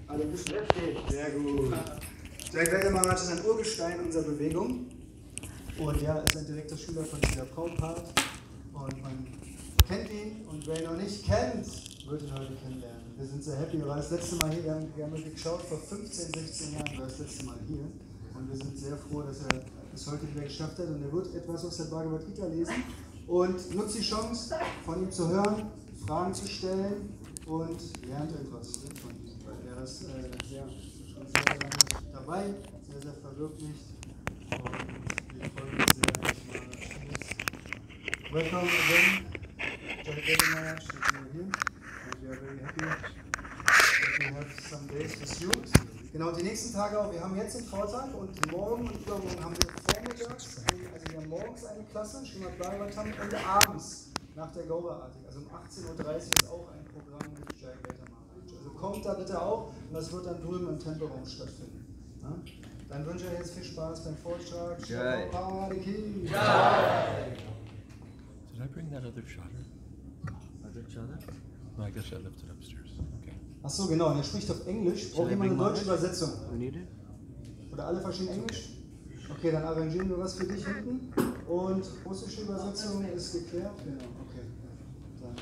Also ein bisschen sehr gut. Jayadvaita Maharaj ist ein Urgestein unserer Bewegung und ja, ist ein direkter Schüler von Srila Prabhupada und man kennt ihn und wer ihn noch nicht kennt, wird ihn heute kennenlernen. Wir sind sehr happy, er war das letzte Mal hier, wir haben geschaut, vor 15, 16 Jahren war das letzte Mal hier und wir sind sehr froh, dass er es heute wieder geschafft hat und er wird etwas aus der Bhagavad Gita lesen und nutzt die Chance, von ihm zu hören, Fragen zu stellen und lernt etwas von ihm, weil er ist schon sehr lange dabei, sehr, sehr verwirklicht und wir freuen uns sehr, dass Maharaj ist. Welcome again, Jayadvaita Maharaj, that you are here and we are very happy that we have some days with you. Genau, die nächsten Tage auch. Wir haben jetzt den Vortag und morgen und übermorgen haben wir vormittags, also wir haben morgens eine Klasse, Srimad Bhagavatam, und abends nach der Gauradesh, also um 18:30 Uhr ist auch ein Programm mit Jayadvaita Maharaj. Also kommt da bitte auch und das wird dann drüben im Tempelraum stattfinden. Ja? Dann wünsche ich euch jetzt viel Spaß beim Vortrag. Jai. Jai. Did I bring that other shutter? Other shutter? No, I guess I left it upstairs. Okay. Achso, genau, er spricht auf Englisch. Braucht jemand eine deutsche Übersetzung? Oder alle verstehen Englisch? Okay, dann arrangieren wir was für dich hinten. Und russische Übersetzung ist geklärt? Genau, okay. Dann.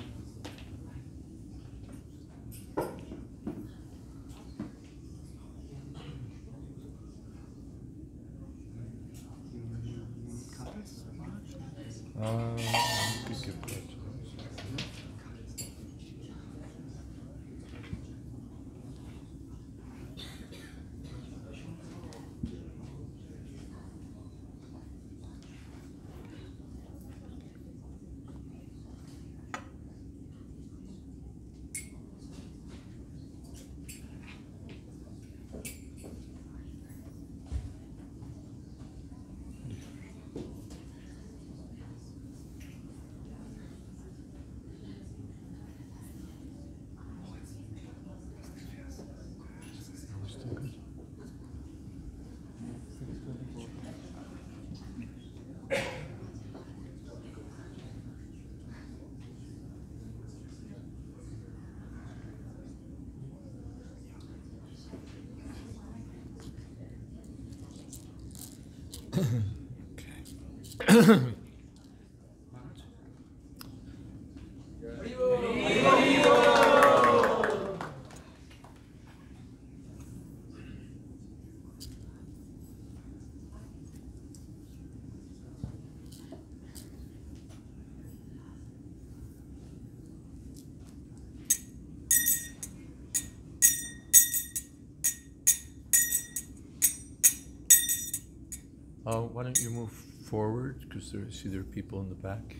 Why don't you move forward, because I see there are people in the back.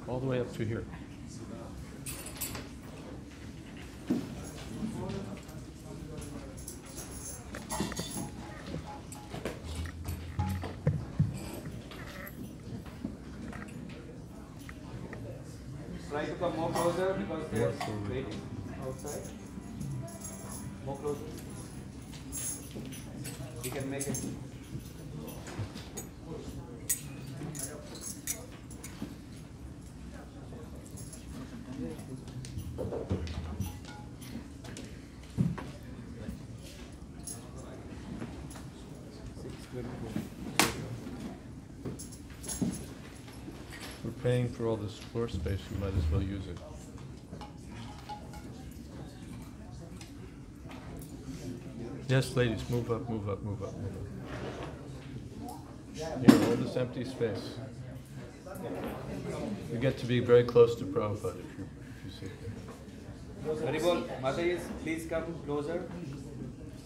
All the way up to here. Try to come more closer because they are waiting outside. More closer. You can make it. We're paying for all this floor space, you might as well use it. Yes, ladies, move up, move up, move up, move up. Here, all this empty space. You get to be very close to Prabhupada if you sit there. Haribol, Matajis, please come closer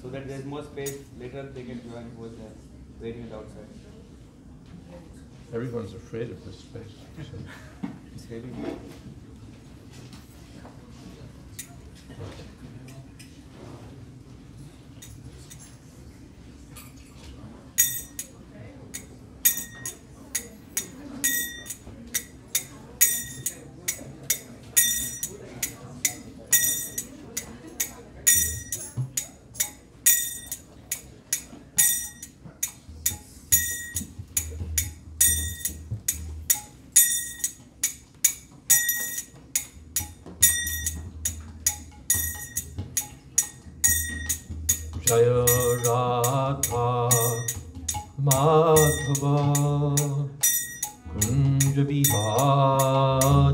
so that there is more space. Later they can join who is there, waiting outside. Everyone's afraid of this space. So. It's heavy. Jaya Radha Madhava Kunja Vihari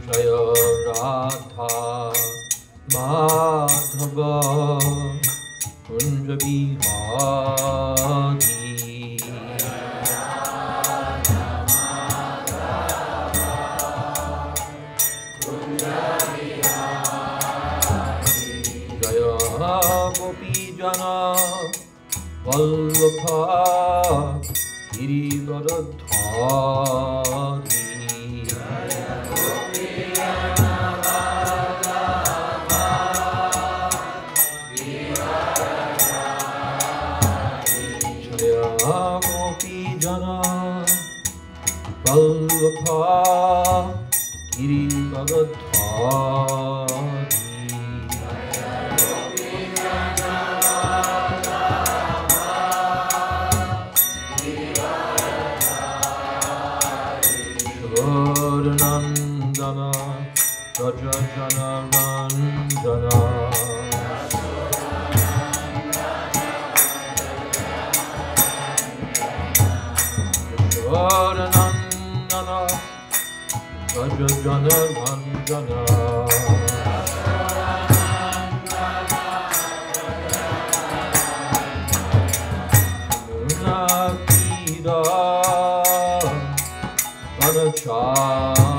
Jaya Radha Madhava Kunja Vihari Jana Vallabha Girivaradhari Jaya Gopi Jana Vallabha Girivaradhari Nandana Raja Jana Nandana Nandana Raja Jana Nandana Nakira Vanachari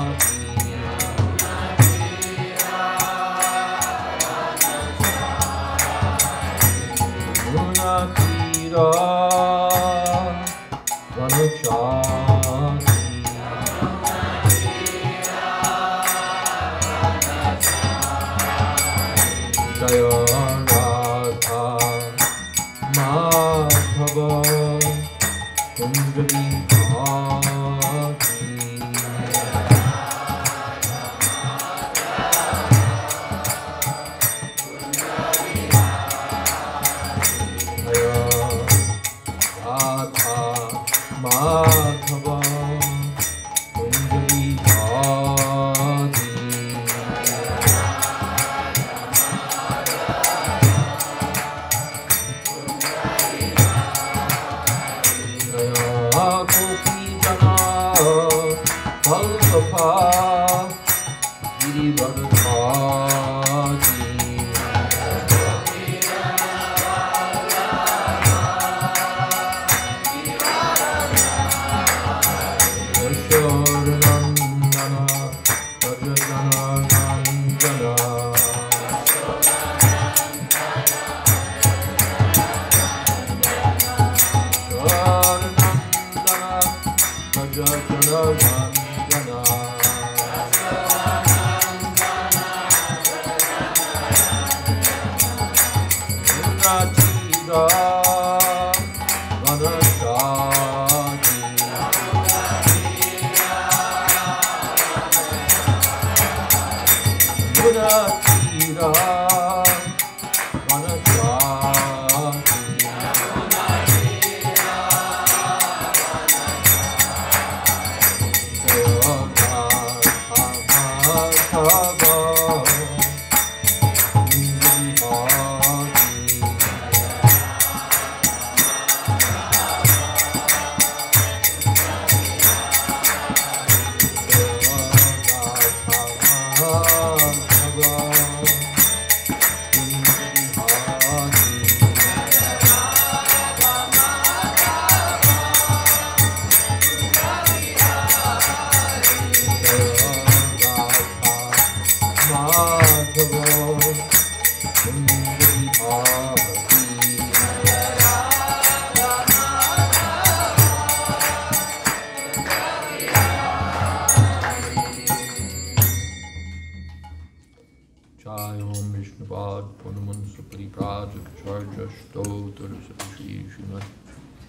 Munakira Vanachari Jaya Radha Madhava Kunja Vihari Madhava Kunja Vihari Jaya Gopi Jana Vallabha Girivaradhari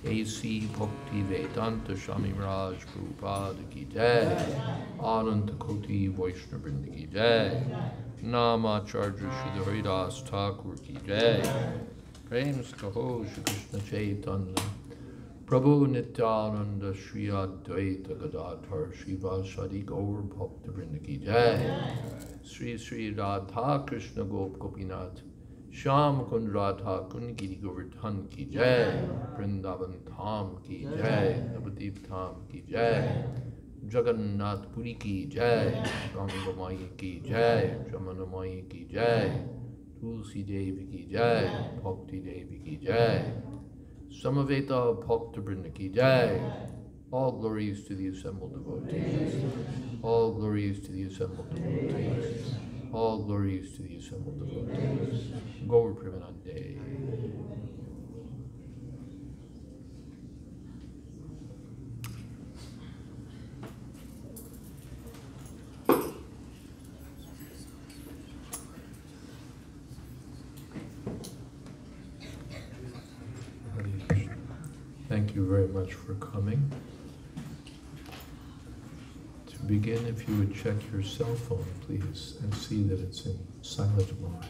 A.C. Bhakti Vedanta Swami Raj Prabhupada Ki Jai, Ananta Koti Vaishnava Vrinda Ki Jai, Namacharya Shri Haridas Thakur Ki Jai, Prem Kaho Shri Krishna Chaitanya, Prabhu Nityananda Shri Advaita Gadadhar Shivasadi Gaur Bhakta Vrinda Ki Jai. Sri Sri Radha Krishna Gop Gopinath Shyam Kund Radha Kund Giri Govardhan Ki Jai. Vrindavan Tham Ki Jai. Navadip Tham Ki Jai. Jagannath Puri Ki Jai. Ganga Mai Ki Jai. Jamana Mai Ki Jai. Tulsi Devi Ki Jai. Bhakti Devi Ki Jai. Samaveta Bhakta Vrinda Ki Jai. All glories to the assembled devotees. All glories to the assembled devotees. All glories to the assembled devotees. Gaur Premanande. Thank you very much for coming. To begin, if you would check your cell phone, please, and see that it's in silent mode.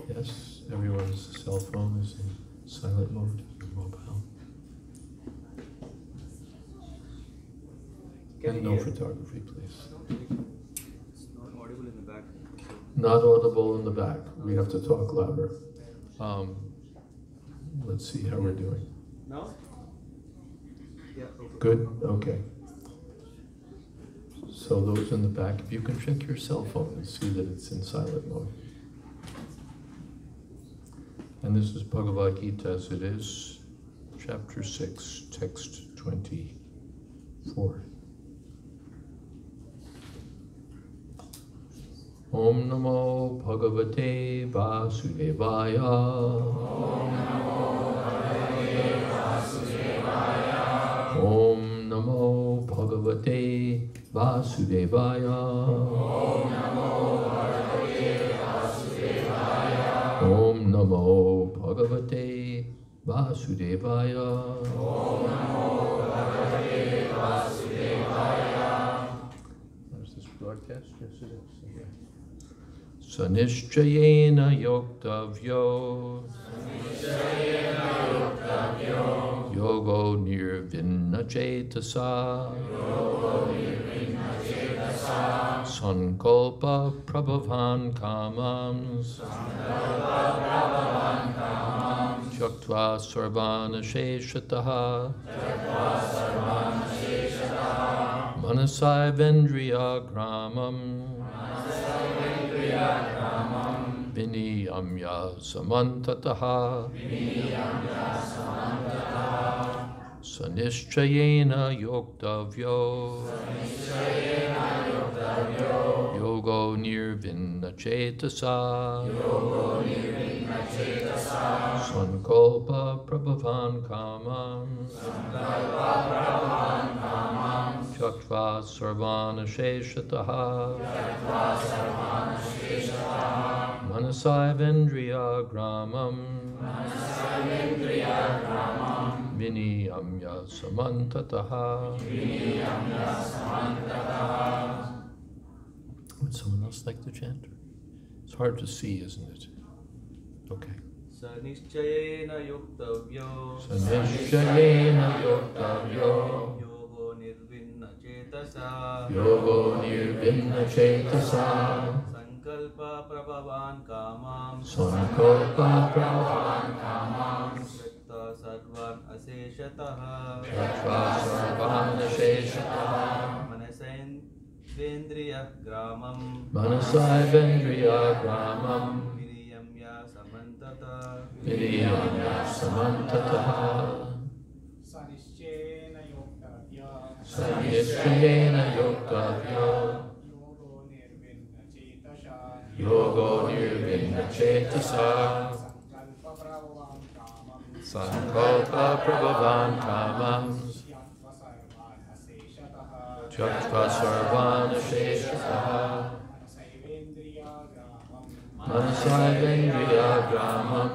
Yes, everyone's cell phone is in silent mode, your mobile. And no photography, please. It's not audible in the back. Not audible in the back. We have to talk louder. Let's see how we're doing. Now? Yeah, okay. Good? Okay. So those in the back, if you can check your cell phone and see that it's in silent mode. And this is Bhagavad Gita as it is, chapter 6, text 24. Om Namo Bhagavate Vasudevaya. Om Namo Bhagavate Vasudevaya. Om Namo Bhagavate Vasudevaya. Om Namo Bhagavate Vasudevaya. Om Namo Bhagavate Vasudevaya. Om Namo Bhagavate Vasudevaya. Is this broadcast? Yes, it is. Okay. Sanishchayena yoktavyo. Yogo nirvinna cetasa. Sankalpa prabhavan kamams. Tyaktva sarvana sheshataha. Manasai vendriya gramam. Viniyamya samantataha. Sanishchayena yoktavyo. Yogo nirvinna cetasa. Sankalpa prabhavan kamam. Tyaktva sarvana sheshataha. Manasai vendriya gramam. Viniyamya samantataha. Would someone else like to chant? It's hard to see, isn't it? Okay. Sanishchayena yuktavyo. Sanishchayena yoktavyo. Yogo nirvinna cetasa. Yogo nirvinna cetasa. Sankalpa prabhavan kamam. Sankalpa prabhavan kamam. Tyaktva sarvan aseshataha. Tyaktva sarvan aseshataha. Vendriya gramam. Manasai vendriya gramam. Viriyamya samantata. Viriyamya samantataha. Sanishchayena yoktavya. Sanishchayena yoktavya. Yogo nirvinna cetasa. Yogo nirvinna cetasa. Sankalpa prabhavan kamam. Tyaktva sarvana sheshataha. Manasai vendriya gramam.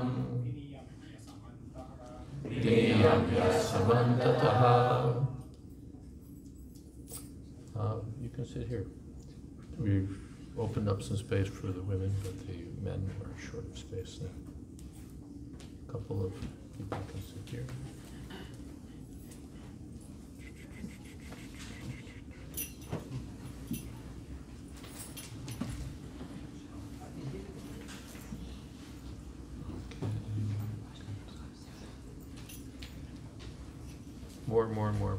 Viniyamya samantataha. You can sit here. opened up some space for the women, but the men are short of space now. A couple of people can sit here. More.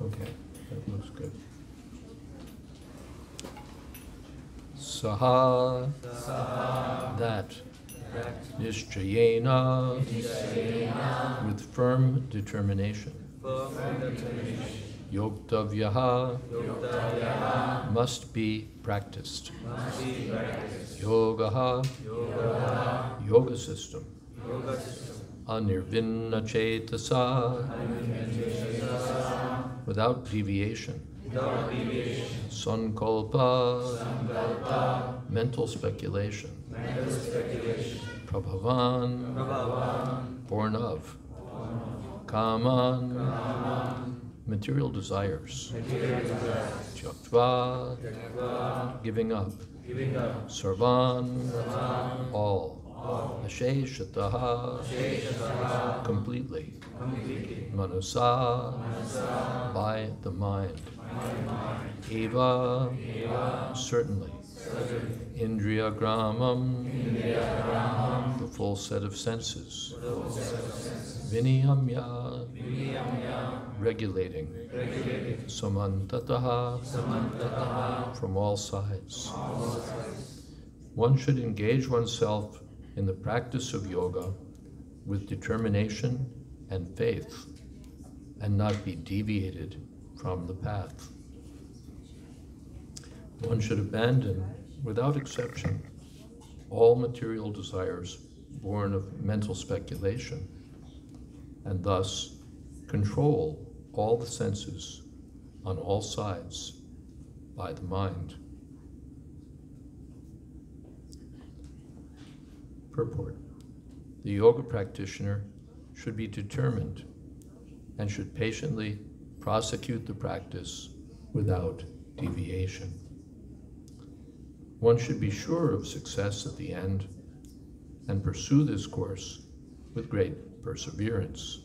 Okay, that looks good. Saha, that, Nishchayena, with firm determination. Yoktavyaha, must be practiced. Yogaha, yoga system. Anirvinna cetasa, without deviation. Sankalpa, mental speculation. Prabhavan, born of. Kaman, material desires. Tyaktva, giving up. Sarvan, all. Asheshataha, completely. Manasa, by the mind. Eva, certainly. Indriya gramam, the full set of senses. Viniyamya, regulating. Samantataha, from all sides. One should engage oneself in the practice of yoga with determination and faith, and not be deviated from the path. One should abandon, without exception, all material desires born of mental speculation, and thus control all the senses on all sides by the mind. Purport. The yoga practitioner should be determined and should patiently prosecute the practice without deviation. One should be sure of success at the end and pursue this course with great perseverance,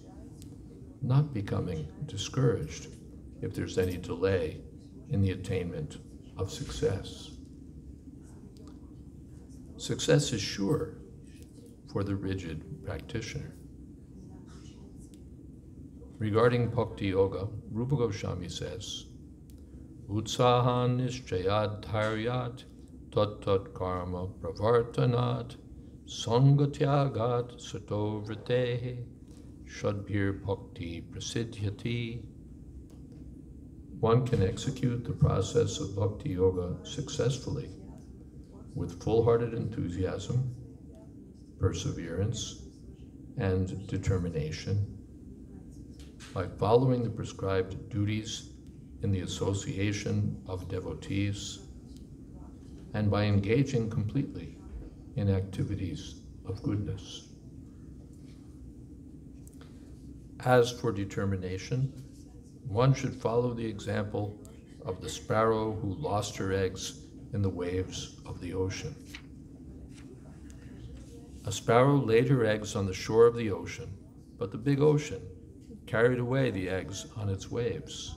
not becoming discouraged if there's any delay in the attainment of success. Success is sure for the rigid practitioner. Regarding Bhakti Yoga, Rupa Goswami says, Utsahan nishchayad dharyat tat karma pravartanat sangatyagat sato vritehe shadbhir bhakti prasidhyati. One can execute the process of Bhakti Yoga successfully with full-hearted enthusiasm, perseverance, and determination by following the prescribed duties in the association of devotees and by engaging completely in activities of goodness. As for determination, one should follow the example of the sparrow who lost her eggs in the waves of the ocean. A sparrow laid her eggs on the shore of the ocean, but the big ocean carried away the eggs on its waves.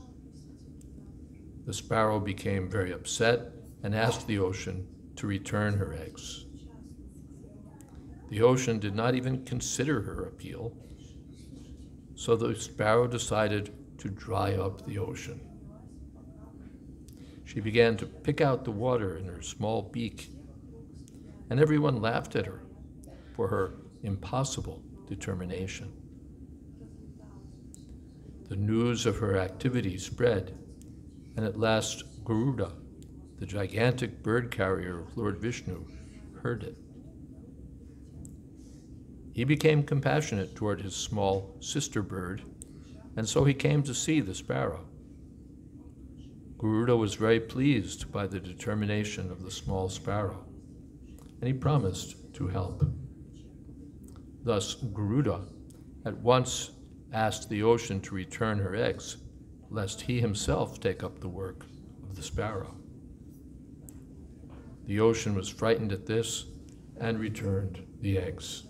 The sparrow became very upset and asked the ocean to return her eggs. The ocean did not even consider her appeal, so the sparrow decided to dry up the ocean. She began to pick out the water in her small beak, and everyone laughed at her for her impossible determination. The news of her activity spread, and at last Garuda, the gigantic bird carrier of Lord Vishnu, heard it. He became compassionate toward his small sister bird, and so he came to see the sparrow. Garuda was very pleased by the determination of the small sparrow, and he promised to help. Thus, Garuda at once asked the ocean to return her eggs, lest he himself take up the work of the sparrow. The ocean was frightened at this and returned the eggs.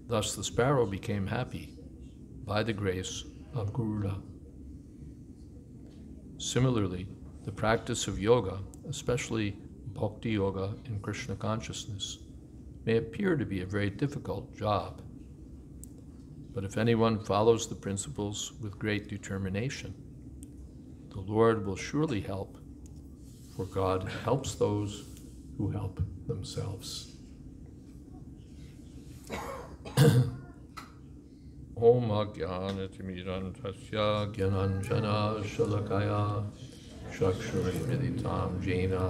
Thus the sparrow became happy by the grace of Garuda. Similarly, the practice of yoga, especially Bhakti yoga in Krishna consciousness, may appear to be a very difficult job. But if anyone follows the principles with great determination, the Lord will surely help, for God helps those who help themselves. Om Ajnanatimirandasya Gyananjana Shalakaya Chakshuri Militam Jena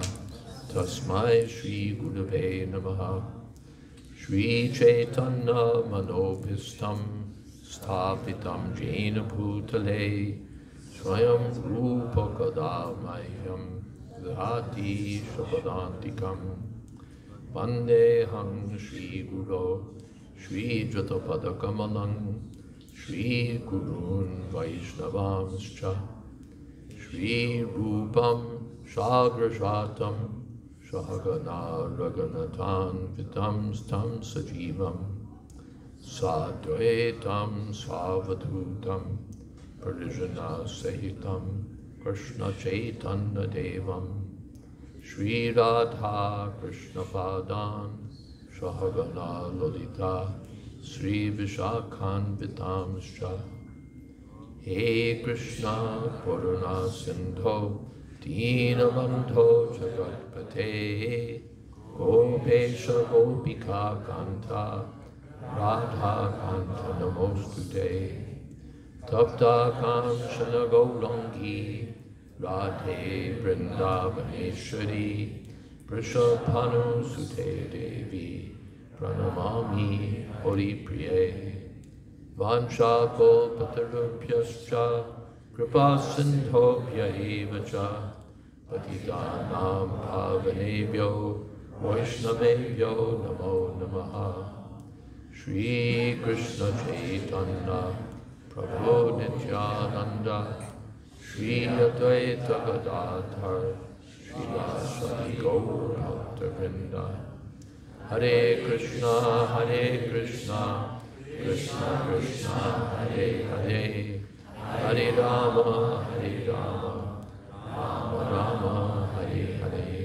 Tasmai Shri Gurave Namaha Shri Chaitanya Manobhistam Sthapitam Jena Bhutale Swayam Rupa Kadamahyam Dhati Shapadantikam Vandeham Shri Guru Shri Jatapadakamalam Shri Gurun Vaishnavamscha Shri Rupam Shagrashatam Shahagana Raganatan Vitam Stam Sajivam Sadvaitam Savadhutam Parijana Sahitam Krishna Chaitanya Devam Shri Radha Krishna Padan Shahagana Lolita Sri Vishakhan Vitamscha He Krishna Purana Sindho Dinabandho Jagatpate Gopesha Gopika Kanta Radha Kanta Namostute Tapta Kamshana Gaurangi Radhe Vrindavaneshwari Prishabhanu Sute Devi Pranamami Hori Priye Vancha Kalpatarubhyascha Kripa Sindhobhya Evacha Patitanam Pavanebhyo Vaishnavebhyo Namo Namaha Shri Krishna Chaitanya Prabhu Nityananda Shri Advaita Gadadhar Shri Vasadi Gaur Bhakta Vrinda Hare Krishna Krishna Krishna Hare Hare Hare Rama Rama Rama Hare Hare.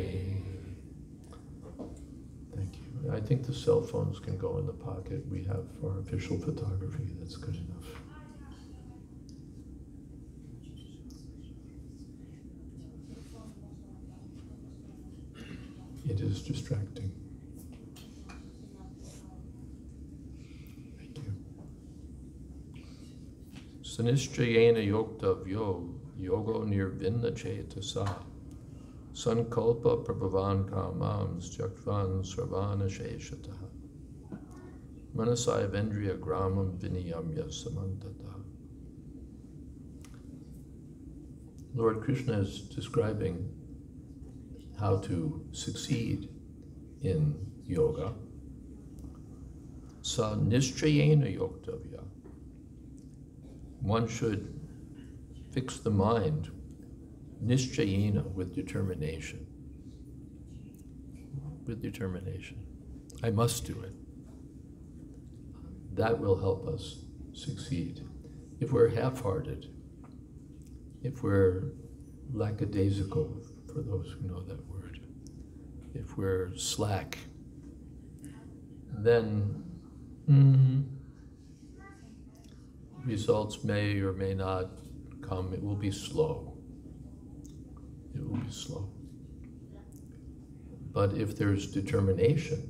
Thank you. I think the cell phones can go in the pocket we have for official photography. That's good enough. It is distracting. Thank you. Sanishchayena yoktavyo yogo nirvinna chetasa sankalpa prabhavan kamams jaktvan sarvana sheshataha manasaya vendriya gramam viniyamya samantata. Lord Krishna is describing how to succeed in yoga. Sa nischayena yoktavya. One should fix the mind, nischayena, with determination. With determination. I must do it. That will help us succeed. If we're half-hearted, if we're lackadaisical, for those who know that word, if we're slack, then results may or may not come. It will be slow. It will be slow. But if there's determination,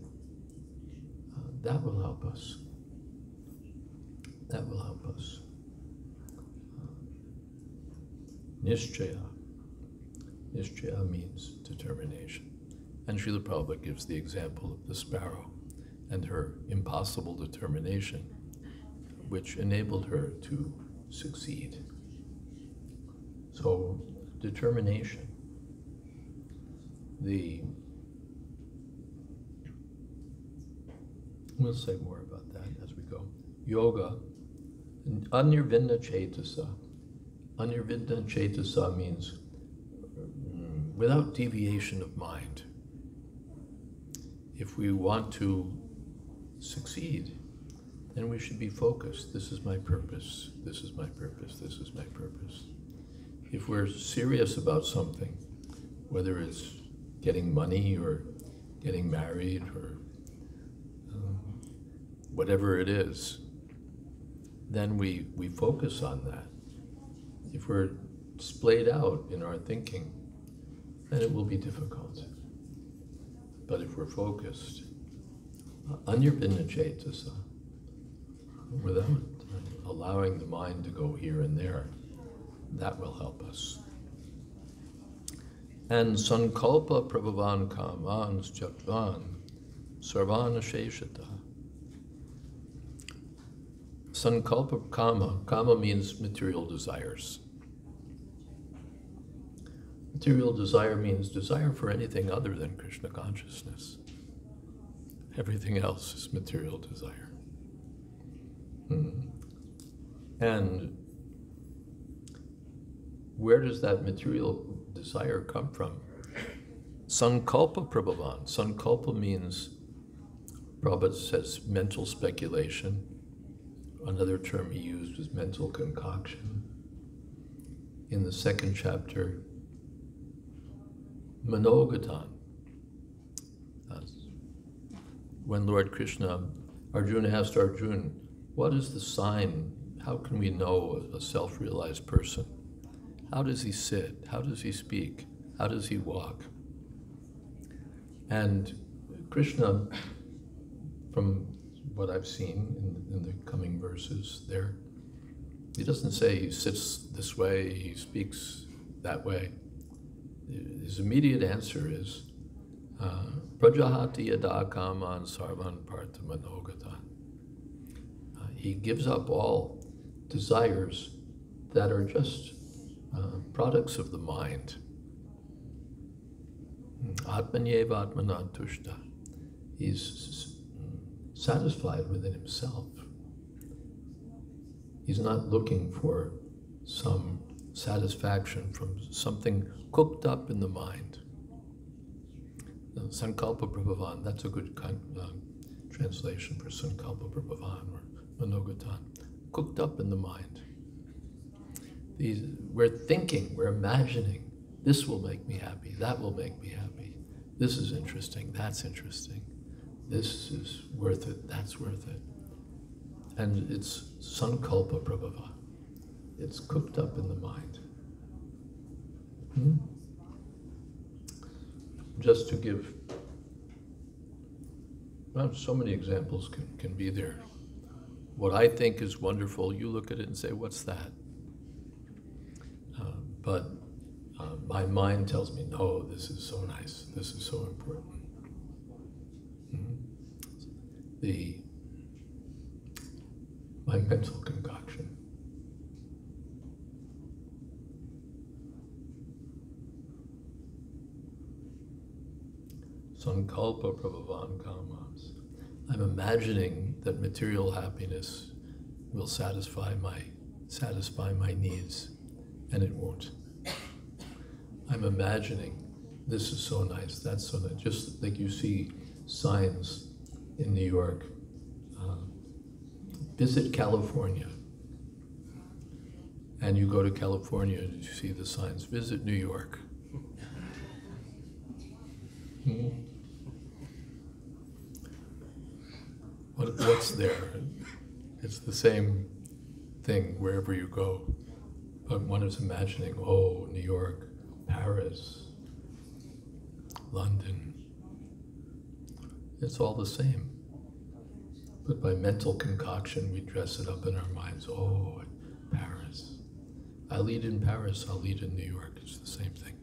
that will help us. That will help us. Nishchaya. Nishchaya means determination. And Srila Prabhupada gives the example of the sparrow and her impossible determination, which enabled her to succeed. So, determination. We'll say more about that as we go. Yoga, anirvinna cetasa. Anirvinna cetasa means without deviation of mind. If we want to succeed, then we should be focused. This is my purpose, this is my purpose, this is my purpose. If we're serious about something, whether it's getting money or getting married or whatever it is, then we focus on that. If we're splayed out in our thinking, then it will be difficult. But if we're focused, anyarvinacetasa, without allowing the mind to go here and there, that will help us. And sankalpa prabhavan kamans jatvan sarvana sheshata. Sankalpa kama means material desires. Material desire means desire for anything other than Krishna consciousness. Everything else is material desire. And where does that material desire come from? Sankalpa prabhavan. Sankalpa means, Prabhupada says, mental speculation. Another term he used was mental concoction. In the second chapter, Manogatan. When Lord Krishna, Arjuna asked Arjuna, what is the sign? How can we know a self-realized person? How does he sit? How does he speak? How does he walk? And Krishna, from what I've seen in the coming verses there, he doesn't say he sits this way, he speaks that way. His immediate answer is, Prajahati yada kaman sarvan partha manogatan. He gives up all desires that are just products of the mind. Atmanyeva atmanan tushta. He's satisfied within himself. He's not looking for some satisfaction from something cooked up in the mind. Sankalpa prabhavan, that's a good translation for Sankalpa prabhavan or manogatan. Cooked up in the mind. We're thinking, we're imagining, this will make me happy, that will make me happy. This is interesting, that's interesting. This is worth it, that's worth it. And it's sankalpa prabhava. It's cooked up in the mind. Just to give, well, so many examples can be there. What I think is wonderful, you look at it and say, what's that? But my mind tells me, no, this is so nice, this is so important. My mental concoction. Sankalpa prabhavan kamas. I'm imagining that material happiness will satisfy my needs, and it won't. I'm imagining this is so nice, that's so nice. Just like you see signs in New York, visit California. And you go to California and you see the signs, visit New York. What's there? It's the same thing wherever you go. But one is imagining, oh, New York, Paris, London. It's all the same. But by mental concoction, we dress it up in our minds. Oh, Paris. I'll eat in Paris, I'll eat in New York. It's the same thing.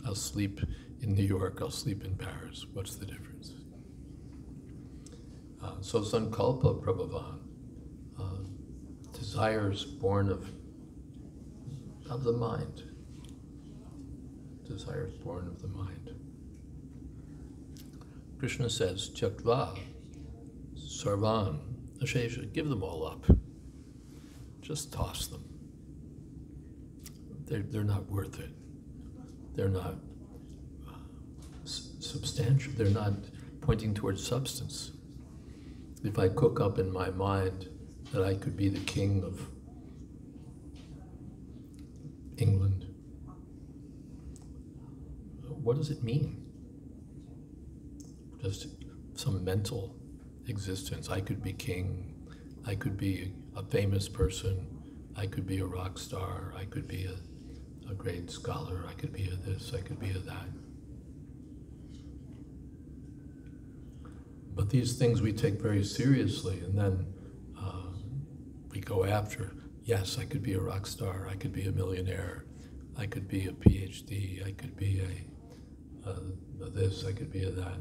I'll sleep in New York, I'll sleep in Paris. What's the difference? So sankalpa prabhavan, desires born of the mind. Desires born of the mind. Krishna says, Tyaktva sarvan ashesha, give them all up. Just toss them. They're not worth it. They're not substantial. They're not pointing towards substance. If I cook up in my mind that I could be the king of England, what does it mean? Just some mental existence. I could be king, I could be a famous person, I could be a rock star, I could be a great scholar, I could be a this, I could be a that. But these things we take very seriously, and then we go after, yes, I could be a rock star, I could be a millionaire, I could be a PhD, I could be a this, I could be a that.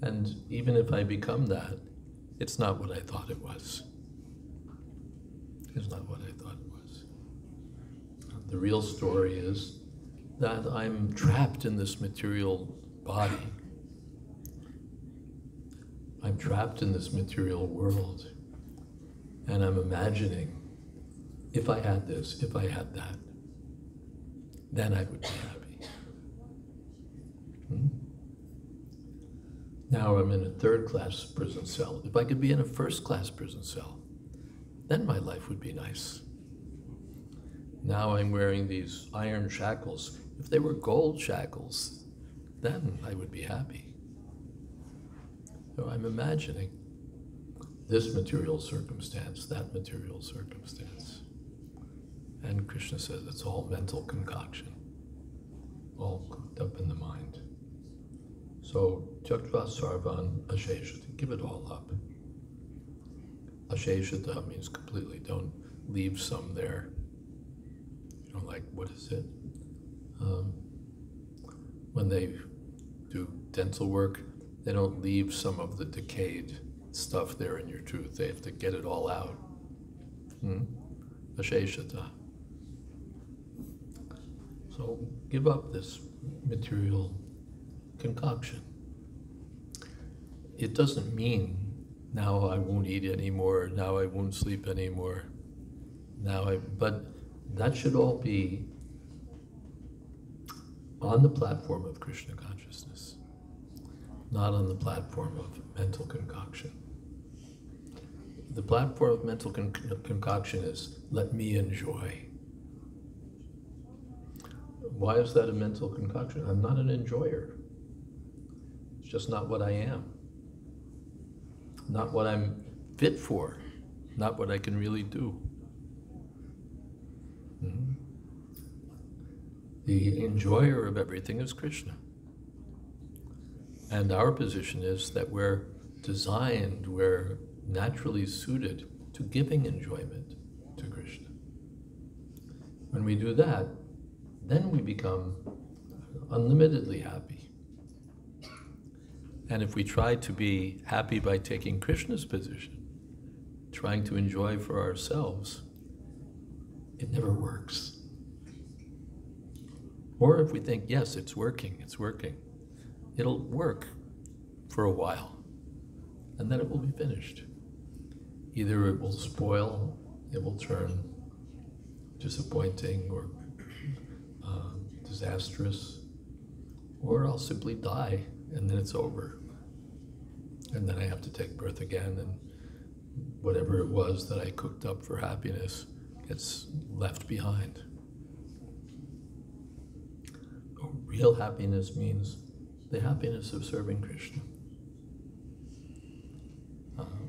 And even if I become that, it's not what I thought it was. It's not what I thought it was. The real story is that I'm trapped in this material body. I'm trapped in this material world. And I'm imagining, if I had this, if I had that, then I would be happy. Now I'm in a third-class prison cell. If I could be in a first-class prison cell, then my life would be nice. Now I'm wearing these iron shackles. If they were gold shackles, then I would be happy. So I'm imagining this material circumstance, that material circumstance. And Krishna says it's all mental concoction, all cooked up in the mind. So, Tyaktva Sarvan Asheshata, give it all up. Asheshata means completely, don't leave some there. You know, like, what is it? When they do dental work, they don't leave some of the decayed stuff there in your tooth. They have to get it all out. Asheshata. So, give up this material concoction. It doesn't mean now I won't eat anymore, now I won't sleep anymore, but that should all be on the platform of Krishna consciousness, not on the platform of mental concoction. The platform of mental concoction is, let me enjoy. Why is that a mental concoction? I'm not an enjoyer. It's just not what I am. Not what I'm fit for. Not what I can really do. The enjoyer of everything is Krishna. And our position is that we're designed, we're naturally suited to giving enjoyment to Krishna. When we do that, then we become unlimitedly happy. And if we try to be happy by taking Krishna's position, trying to enjoy for ourselves, it never works. Or if we think, yes, it's working, it'll work for a while, and then it will be finished. Either it will spoil, it will turn disappointing or disastrous, or I'll simply die and then it's over. And then I have to take birth again, and whatever it was that I cooked up for happiness gets left behind. Real happiness means the happiness of serving Krishna.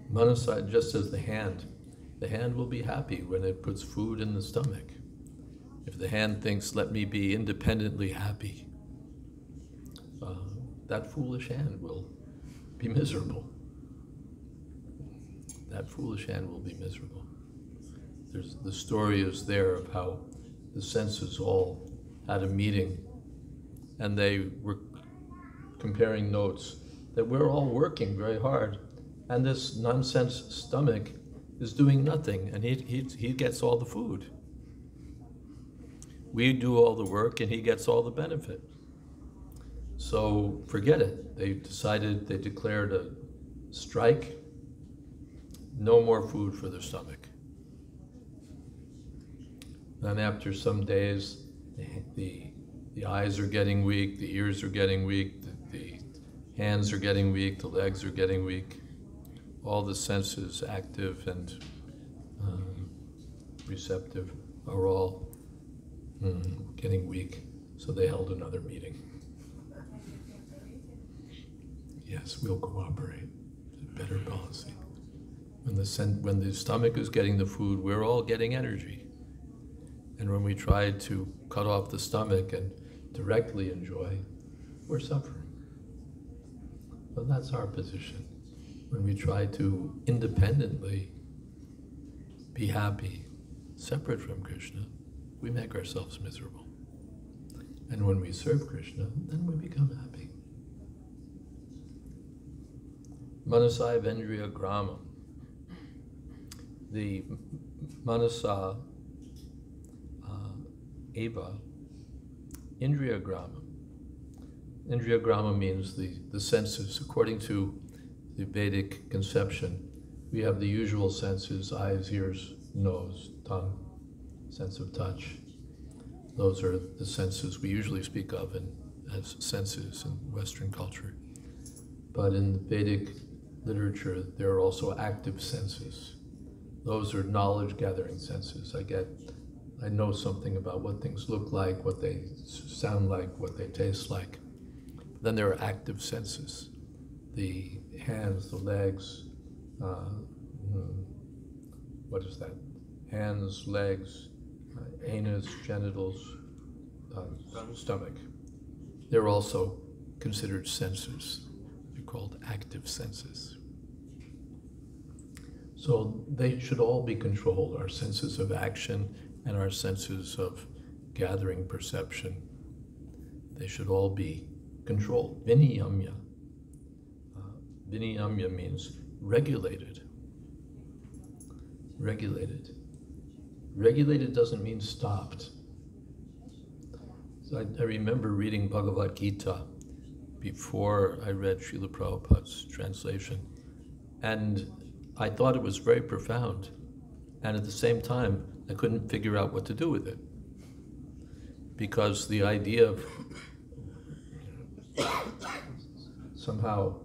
Manasa, just as the hand will be happy when it puts food in the stomach. If the hand thinks, let me be independently happy, that foolish hand will be miserable. That foolish hand will be miserable. The story is there of how the senses all had a meeting, and they were comparing notes that we're all working very hard, and this nonsense stomach is doing nothing, and he gets all the food. We do all the work, and he gets all the benefit. So forget it. They declared a strike. No more food for their stomach. Then after some days, the The eyes are getting weak, the ears are getting weak, the hands are getting weak, the legs are getting weak. All the senses, active and receptive, are all getting weak. So they held another meeting. Yes, we'll cooperate. It's a better policy. When the stomach is getting the food, we're all getting energy. And when we try to cut off the stomach and directly enjoy, we're suffering. But that's our position. When we try to independently be happy, separate from Krishna, we make ourselves miserable. And when we serve Krishna, then we become happy. Manasai Vendriya Grama. The Manasa Eva Indriya Grama. Indriya Grama means the senses. According to the Vedic conception, we have the usual senses: eyes, ears, nose, tongue, sense of touch. Those are the senses we usually speak of as senses in Western culture. But in the Vedic literature, there are also active senses. Those are knowledge-gathering senses. I know something about what things look like, what they sound like, what they taste like. Then there are active senses. The hands, the legs, what is that? Hands, legs, anus, genitals, stomach. They're also considered senses. They're called active senses. So they should all be controlled, our senses of action and our senses of gathering perception. They should all be controlled. Viniyamya. Viniyamya means regulated. Regulated. Regulated doesn't mean stopped. So I remember reading Bhagavad Gita before I read Srila Prabhupada's translation, and I thought it was very profound, and at the same time I couldn't figure out what to do with it, because the idea of somehow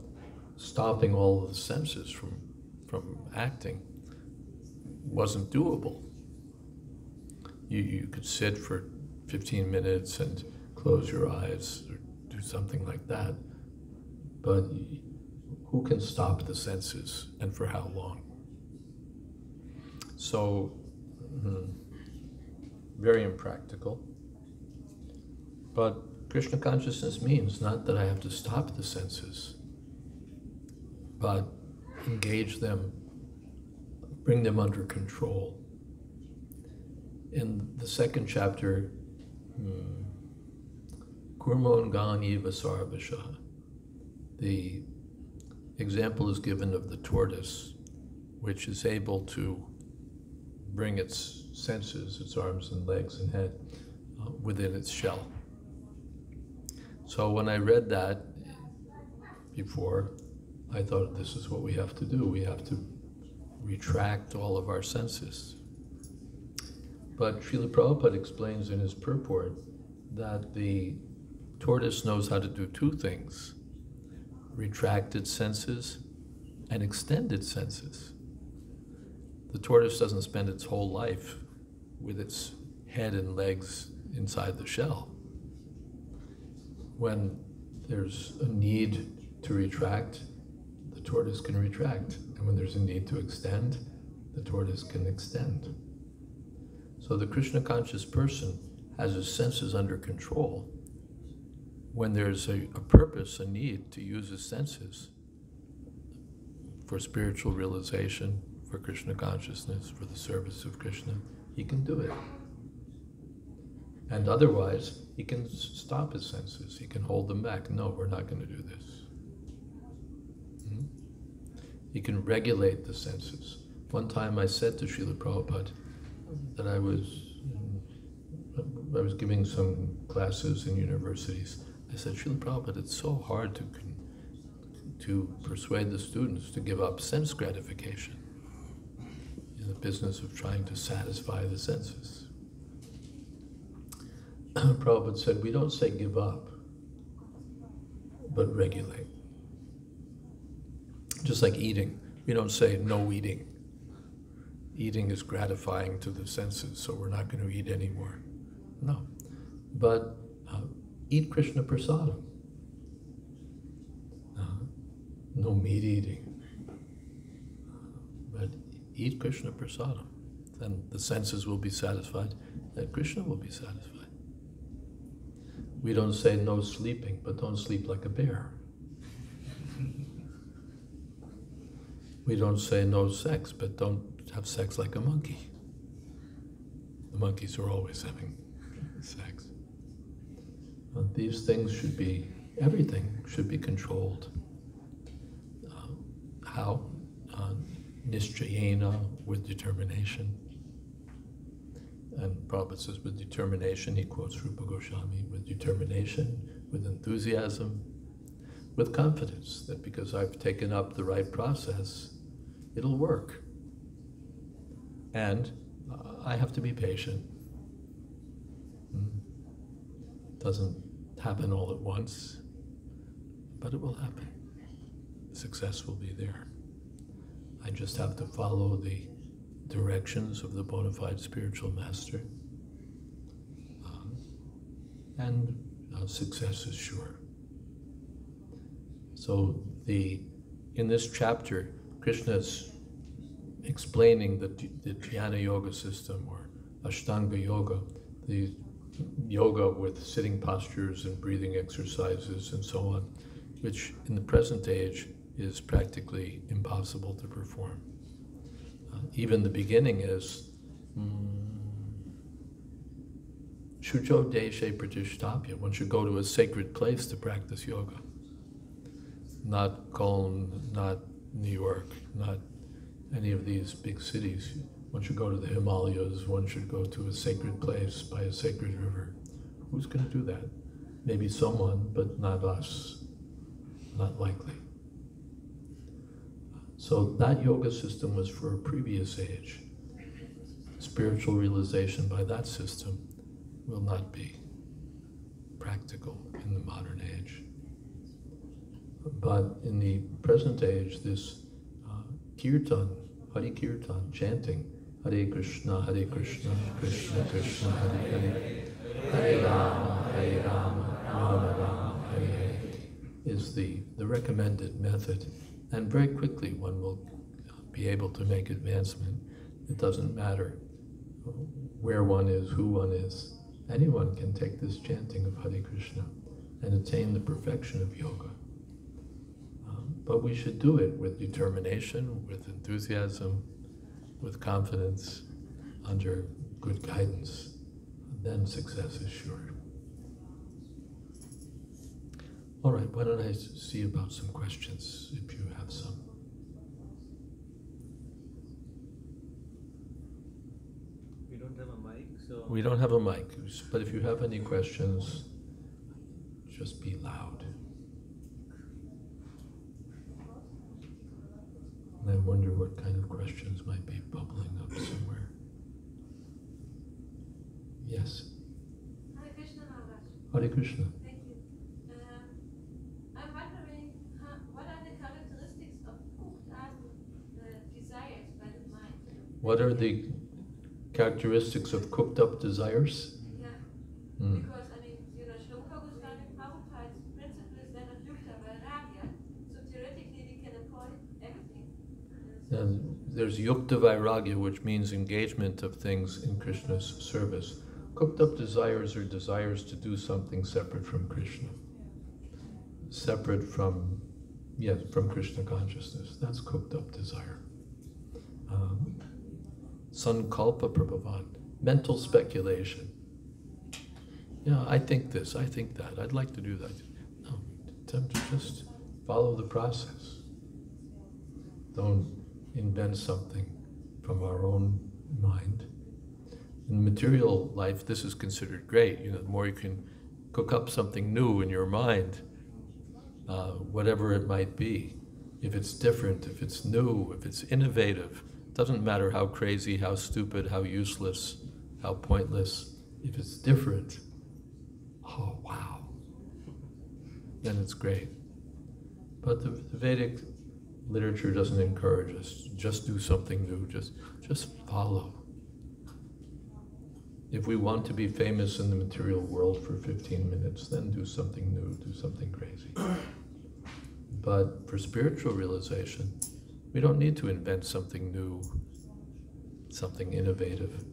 stopping all of the senses from acting wasn't doable. You could sit for 15 minutes and close your eyes or do something like that, but who can stop the senses and for how long? So, very impractical. But Krishna consciousness means not that I have to stop the senses, but engage them, bring them under control. In the second chapter, Kurmon Gani Vasarvasha, the example is given of the tortoise, which is able to bring its senses, its arms and legs and head, within its shell. So when I read that before, I thought this is what we have to do. We have to retract all of our senses. But Srila Prabhupada explains in his purport that the tortoise knows how to do two things: retract its senses and extend its senses. The tortoise doesn't spend its whole life with its head and legs inside the shell. When there's a need to retract, the tortoise can retract. And when there's a need to extend, the tortoise can extend. So the Krishna conscious person has his senses under control. When there's a purpose, a need to use his senses for spiritual realization, for Krishna consciousness, for the service of Krishna, he can do it. And otherwise, he can stop his senses. He can hold them back. No, we're not going to do this. He can regulate the senses. One time I said to Srila Prabhupada that I was giving some classes in universities. I said, Srila Prabhupada, it's so hard to persuade the students to give up sense gratification in the business of trying to satisfy the senses. Prabhupada said, we don't say give up, but regulate. Just like eating. We don't say no eating. Eating is gratifying to the senses, so we're not going to eat anymore. No. But eat Krishna prasadam. No meat eating. But eat Krishna prasadam. Then the senses will be satisfied, and Krishna will be satisfied. We don't say no sleeping, but don't sleep like a bear. We don't say no sex, but don't have sex like a monkey. The monkeys are always having sex. These things should be, everything should be controlled. How? Nischayena, with determination. And Prabhupada says with determination, he quotes Rupa Goswami, with determination, with enthusiasm, with confidence that because I've taken up the right process, it'll work. And I have to be patient. Doesn't happen all at once, but it will happen. Success will be there. I just have to follow the directions of the bona fide spiritual master, and success is sure. So in this chapter, Krishna's explaining the Jnana Yoga system, or Ashtanga Yoga, the yoga with sitting postures and breathing exercises and so on, which in the present age is practically impossible to perform. Even the beginning is Shucho Deshe Pratishtapya. One should go to a sacred place to practice yoga. Not Köln, not New York, not any of these big cities. One should go to the Himalayas, one should go to a sacred place by a sacred river. Who's going to do that? Maybe someone, but not us. Not likely. So that yoga system was for a previous age. Spiritual realization by that system will not be practical in the modern age. But in the present age, this kirtan, Hari Kirtan, chanting, Hare Krishna, Krishna Krishna, Hare Hare, Hare Rama, Rama Rama, Hare Hare, is the recommended method. And very quickly one will be able to make advancement. It doesn't matter where one is, who one is. Anyone can take this chanting of Hare Krishna and attain the perfection of yoga. But we should do it with determination, with enthusiasm, with confidence, under good guidance. Then success is sure. All right, why don't I see about some questions, if you have some. We don't have a mic, so... We don't have a mic, but if you have any questions, just be loud. And I wonder what kind of questions might be bubbling up somewhere. Yes? Hare Krishna Maharaj. Hare Krishna. Thank you. I'm wondering, what are the characteristics of cooked up desires by the mind? What are the characteristics of cooked up desires? Yeah. Because, I mean, Shloka Goswami Prabhupada's principle is then of Yukta Vairagya, so theoretically we can avoid everything. And there's Yukta Vairagya, which means engagement of things in Krishna's service. Cooked up desires are desires to do something separate from Krishna. Separate from Krishna consciousness. That's cooked up desire. Sankalpa Prabhavan, mental speculation. Yeah, I think this, I think that, I'd like to do that. No, attempt to just follow the process. Don't invent something from our own mind. In material life, this is considered great. The more you can cook up something new in your mind, whatever it might be, if it's different, if it's new, if it's innovative, doesn't matter how crazy, how stupid, how useless, how pointless. If it's different, oh wow, then it's great. But the Vedic literature doesn't encourage us. Just do something new, just follow. If we want to be famous in the material world for 15 minutes, then do something new, do something crazy. But for spiritual realization, we don't need to invent something new, something innovative.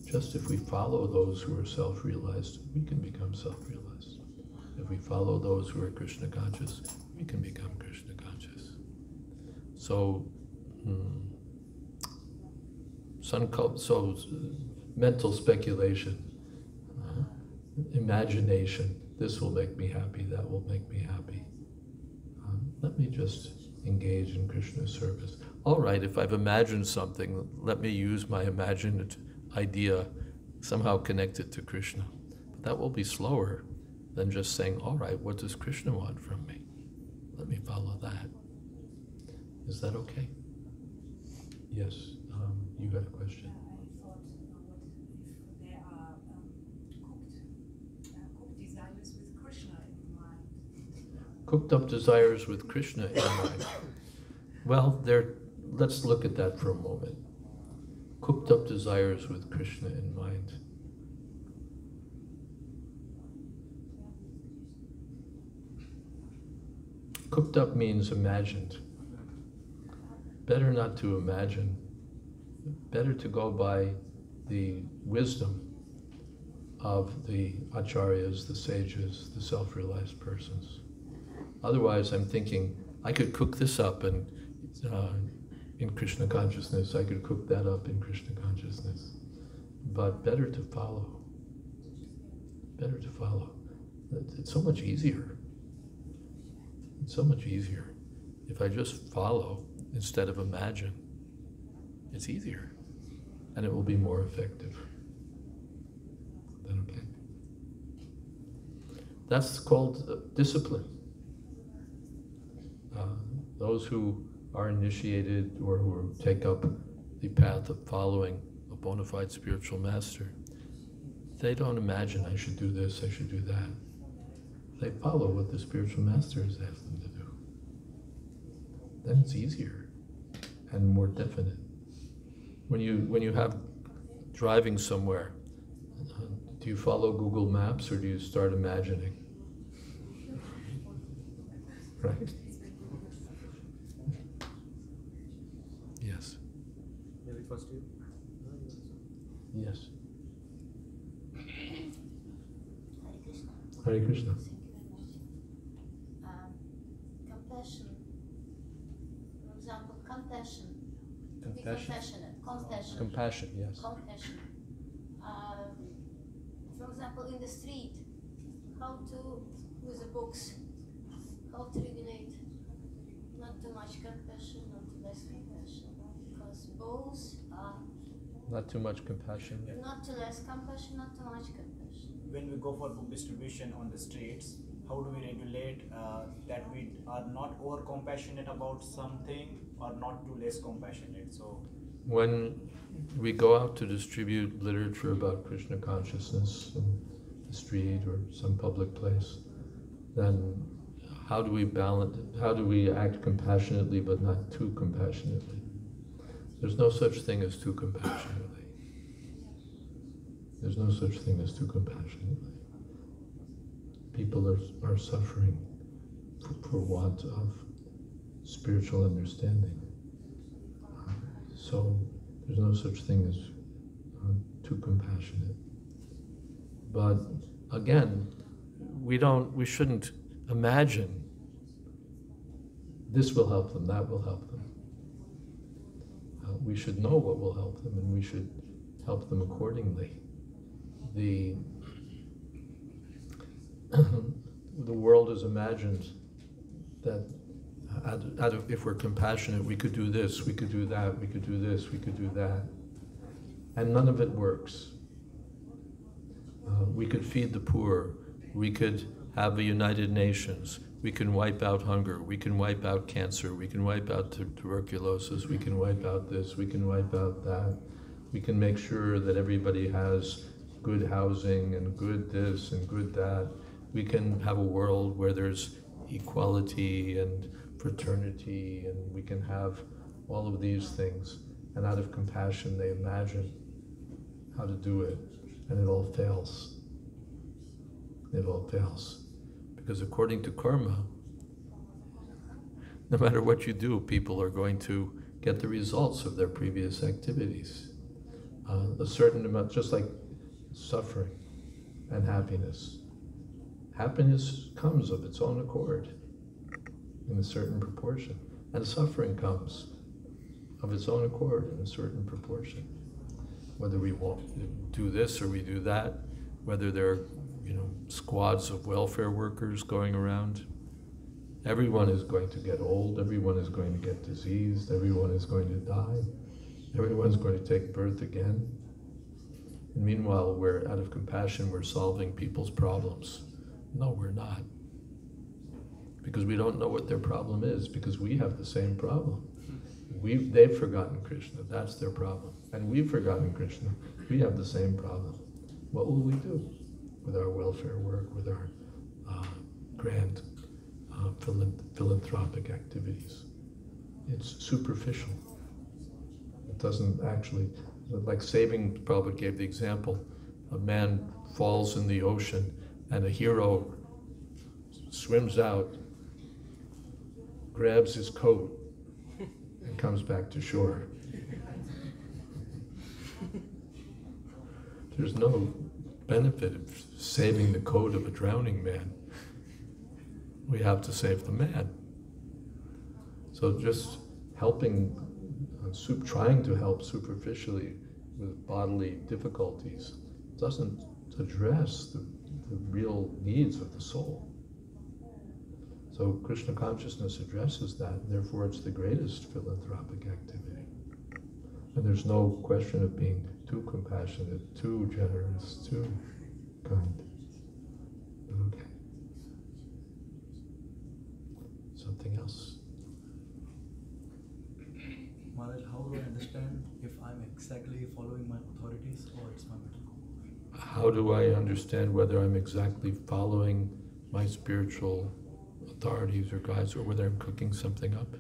Just if we follow those who are self-realized, we can become self-realized. If we follow those who are Krishna conscious, we can become Krishna conscious. So, mental speculation, imagination, this will make me happy, that will make me happy. Let me just engage in Krishna service. All right, if I've imagined something, let me use my imagined idea, somehow connect it to Krishna. But that will be slower than just saying, all right, what does Krishna want from me? Let me follow that. Is that okay? Yes, you got a question? I thought, what if there are cooked desires with Krishna in mind? Cooked up desires with Krishna in mind. Well, let's look at that for a moment. Cooked up desires with Krishna in mind. Cooked up means imagined. Better not to imagine. Better to go by the wisdom of the acharyas, the sages, the self-realized persons. Otherwise, I'm thinking, I could cook this up and in Krishna consciousness, I could cook that up in Krishna consciousness. But better to follow. Better to follow. It's so much easier. It's so much easier. If I just follow instead of imagine, it's easier. And it will be more effective. Is that okay? That's called discipline. Those who are initiated or who take up the path of following a bona fide spiritual master, they don't imagine I should do this, I should do that. They follow what the spiritual master has asked them to do. Then it's easier and more definite. When you have driving somewhere, do you follow Google Maps or do you start imagining? Right? Yes. Maybe first you. Yes. Hare Krishna. Hare Krishna. Compassion. For example, compassion. Be Compassion. compassionate. Compassion. Compassion, yes. Compassion. For example, in the street, how to, with the books, how to regulate. Not too much compassion, not too less compassion. Because both are Not too much compassion. not too less compassion, not too much compassion. When we go for book distribution on the streets, how do we regulate that we are not over compassionate about something or not too less compassionate? So When we go out to distribute literature about Krishna consciousness in the street or some public place, then how do we balance, how do we act compassionately but not too compassionately? There's no such thing as too compassionately. There's no such thing as too compassionately. People are suffering for want of spiritual understanding. So there's no such thing as too compassionate. But again, we shouldn't imagine this will help them, that will help them. We should know what will help them, and we should help them accordingly. The world is imagined that if we're compassionate, we could do this, we could do that, we could do this, we could do that. And none of it works. We could feed the poor, we could have a United Nations, we can wipe out hunger, we can wipe out cancer, we can wipe out tuberculosis, we can wipe out this, we can wipe out that. We can make sure that everybody has good housing and good this and good that. we can have a world where there's equality and fraternity, and we can have all of these things. And out of compassion, they imagine how to do it, and it all fails. It all fails. Because according to karma, no matter what you do, people are going to get the results of their previous activities. A certain amount, just like suffering and happiness. Happiness comes of its own accord in a certain proportion, and suffering comes of its own accord in a certain proportion. Whether we do this or we do that, whether there are, squads of welfare workers going around, everyone is going to get old, everyone is going to get diseased, everyone is going to die, everyone's going to take birth again. And meanwhile, we're out of compassion, we're solving people's problems. No, we're not. Because we don't know what their problem is, because we have the same problem. They've forgotten Krishna, that's their problem. And we've forgotten Krishna, we have the same problem. What will we do with our welfare work, with our grand philanthropic activities? It's superficial. It doesn't actually, like saving, Prabhupada gave the example, a man falls in the ocean and a hero swims out, grabs his coat, and comes back to shore. There's no benefit of saving the coat of a drowning man. We have to save the man. So just helping, trying to help superficially with bodily difficulties doesn't address the real needs of the soul. So Krishna consciousness addresses that, and therefore it's the greatest philanthropic activity. And there's no question of being too compassionate, too generous, too kind. Okay. Something else? Maharaj, how do I understand if I'm exactly following my authorities or it's my mental comfort? How do I understand whether I'm exactly following my spiritual authorities or guides, or whether I'm cooking something up?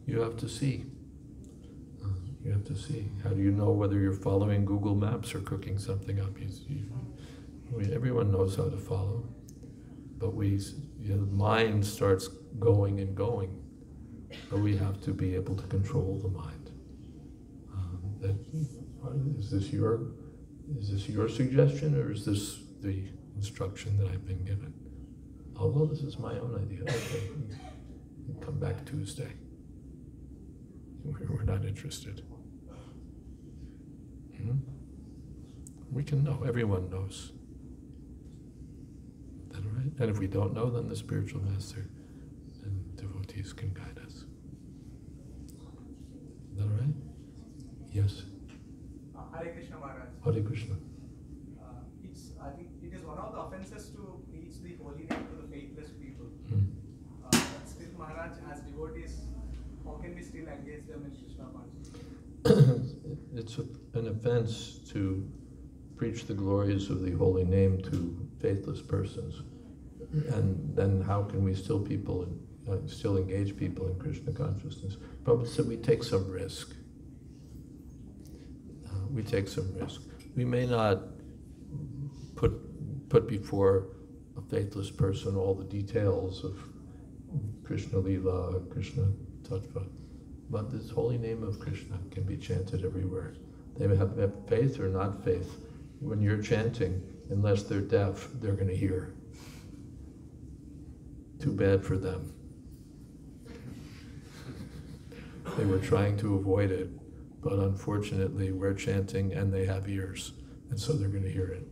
You have to see. You have to see. How do you know whether you're following Google Maps or cooking something up? Everyone knows how to follow, but the mind starts going and going. But we have to be able to control the mind. Is this your suggestion, or is this the instruction that I've been given? Oh, well, this is my own idea. Okay, come back Tuesday. We're not interested. We can know. Everyone knows. Is that all right? And if we don't know, then the spiritual master and devotees can guide us. Is that all right? Yes. Hare Krishna Maharaj. Hare Krishna. I think it is one of the offenses to preach the holy name to the faithless people. Still, Maharaj, as devotees, how can we still engage them in Krishna consciousness? It's an offense to preach the glories of the holy name to faithless persons. And then how can we still engage people in Krishna consciousness? Prabhupada said we take some risk. We take some risk. We may not put before a faithless person all the details of Krishna Lila, Krishna Tattva, but this holy name of Krishna can be chanted everywhere. They have faith or not faith. When you're chanting, unless they're deaf, they're going to hear. Too bad for them. They were trying to avoid it, but unfortunately we're chanting and they have ears, and so they're going to hear it.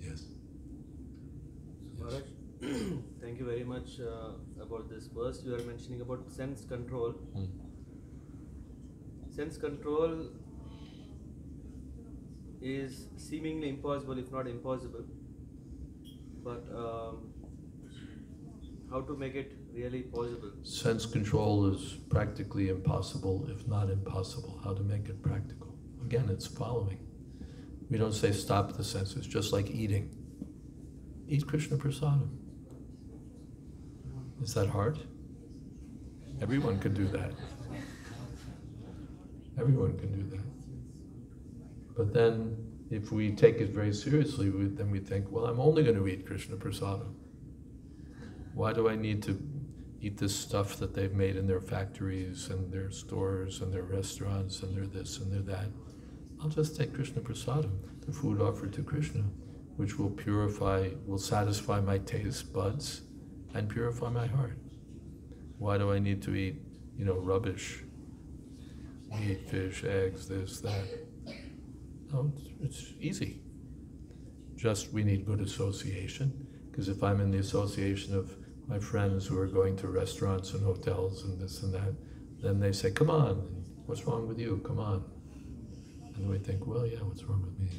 Yes. Maharaj, thank you very much about this verse. You are mentioning about sense control. Sense control is seemingly impossible, if not impossible. But how to make it really possible? Sense control is practically impossible, if not impossible. How to make it practical? Again, it's following. We don't say stop the senses, just like eating. Eat Krishna prasadam. Is that hard? Everyone can do that. Everyone can do that. But then, if we take it very seriously, then we think, well, I'm only going to eat Krishna prasadam. Why do I need to eat this stuff that they've made in their factories and their stores and their restaurants and their this and their that? I'll just take Krishna prasadam, the food offered to Krishna, which will satisfy my taste buds and purify my heart. Why do I need to eat, rubbish? Meat, fish, eggs, this, that. No, it's easy. Just we need good association, because if I'm in the association of my friends who are going to restaurants and hotels and this and that, then they say, come on, what's wrong with you? Come on. And we think, well, yeah, what's wrong with me?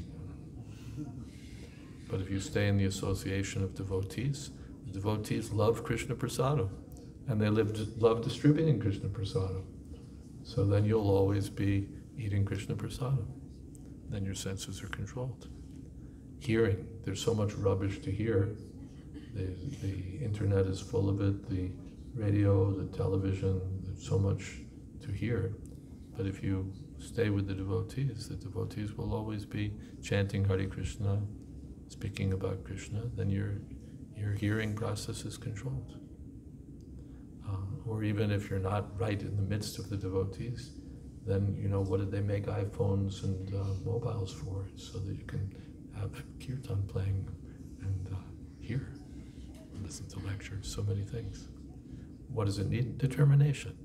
But if you stay in the association of devotees, the devotees love Krishna prasadam, and they love distributing Krishna prasadam. So then you'll always be eating Krishna prasadam. Then your senses are controlled. Hearing, there's so much rubbish to hear. The internet is full of it, the radio, the television, there's so much to hear. But if you stay with the devotees will always be chanting Hare Krishna, speaking about Krishna, then your hearing process is controlled. Or even if you're not right in the midst of the devotees, then, what did they make iPhones and mobiles for? So that you can have kirtan playing and hear, listen to lectures, so many things. What does it need? Determination.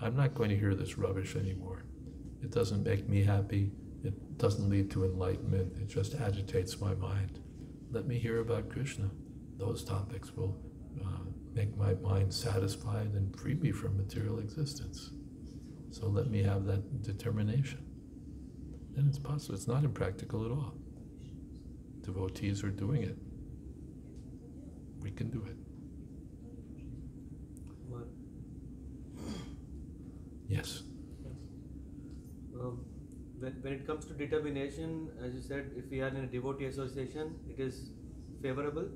I'm not going to hear this rubbish anymore. It doesn't make me happy. It doesn't lead to enlightenment. It just agitates my mind. Let me hear about Krishna. Those topics will make my mind satisfied and free me from material existence. So let me have that determination. And it's possible. It's not impractical at all. Devotees are doing it. We can do it. What? Yes. When it comes to determination, as you said, if we are in a devotee association, it is favorable.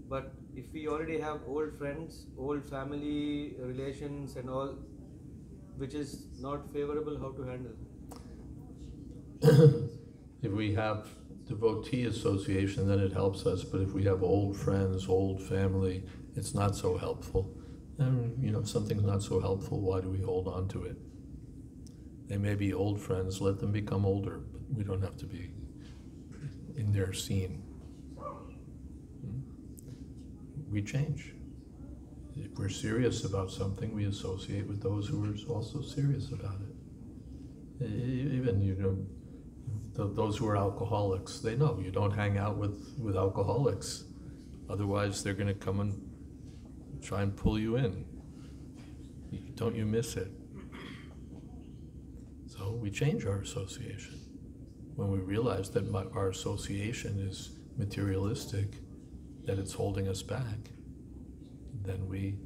But if we already have old friends, old family relations and all, which is not favorable, how to handle? If we have devotee association, then it helps us. But if we have old friends, old family, it's not so helpful. And, if something's not so helpful, why do we hold on to it? They may be old friends, let them become older, but we don't have to be in their scene. We change. If we're serious about something, we associate with those who are also serious about it. Even, those who are alcoholics, they know you don't hang out with alcoholics. Otherwise, they're going to come and try and pull you in. Don't you miss it? So we change our association. When we realize that our association is materialistic, that it's holding us back, then we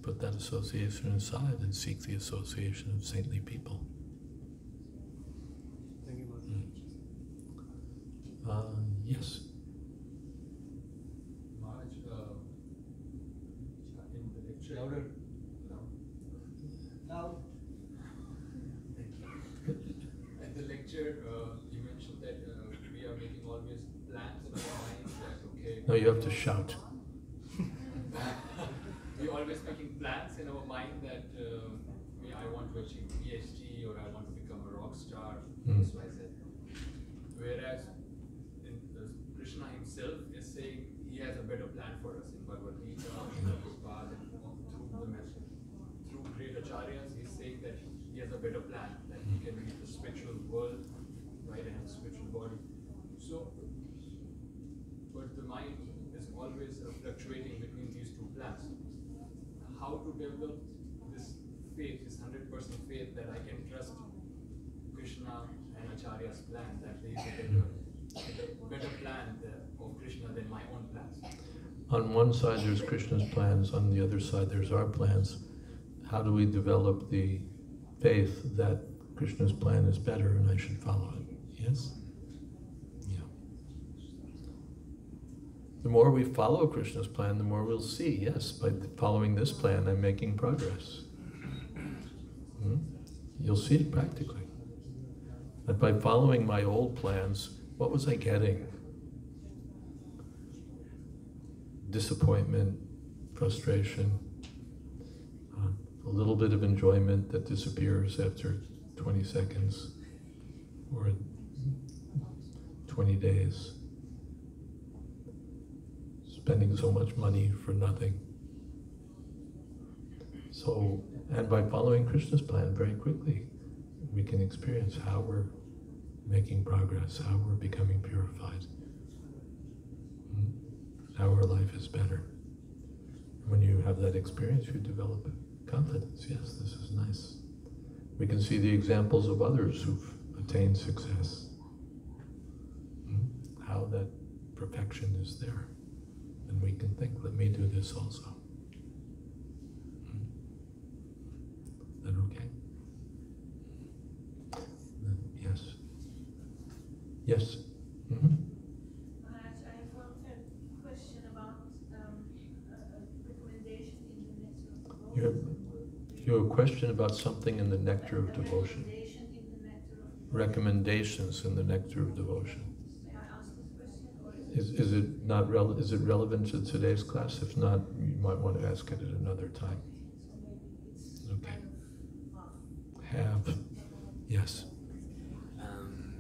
put that association aside and seek the association of saintly people. Thank you, Yes. Maharaj, in the lecture. Louder. Now. In the lecture, you mentioned that we are making always plans in our mind that, okay. No, you have to shout. We're always making plans in our mind that I want to achieve PhD or I want to become a rock star, X, Y, Z. Whereas Krishna himself is saying he has a better plan for us in Bhagavad Gita, through great acharyas. He's saying that he has a better plan, that he can reach the spiritual world, right, and the spiritual body. So, but the mind is always fluctuating between these two plans. How to develop this faith, this 100% faith that I can trust Krishna and Acharya's plan, that there is a better plan of Krishna than my own plans. On one side there's Krishna's plans, on the other side there's our plans. How do we develop the faith that Krishna's plan is better and I should follow it. Yes? Yeah. The more we follow Krishna's plan, the more we'll see, yes, by following this plan, I'm making progress. You'll see it practically. But by following my old plans, what was I getting? Disappointment, frustration, a little bit of enjoyment that disappears after 20 seconds or 20 days. Spending so much money for nothing. So, and by following Krishna's plan very quickly, we can experience how we're making progress, how we're becoming purified, how our life is better. When you have that experience, you develop confidence. Yes, this is nice. We can see the examples of others who've attained success, how that perfection is there. And we can think, let me do this also. Is that okay? Yes. Yes. Maharaj, I have one question about recommendation in the nectar of devotion. You have a question about something in the nectar of devotion. Recommendations in the nectar of devotion. May I ask this question? Is it not is it relevant to today's class? If not, you might want to ask it at another time. Okay. Have. Yes.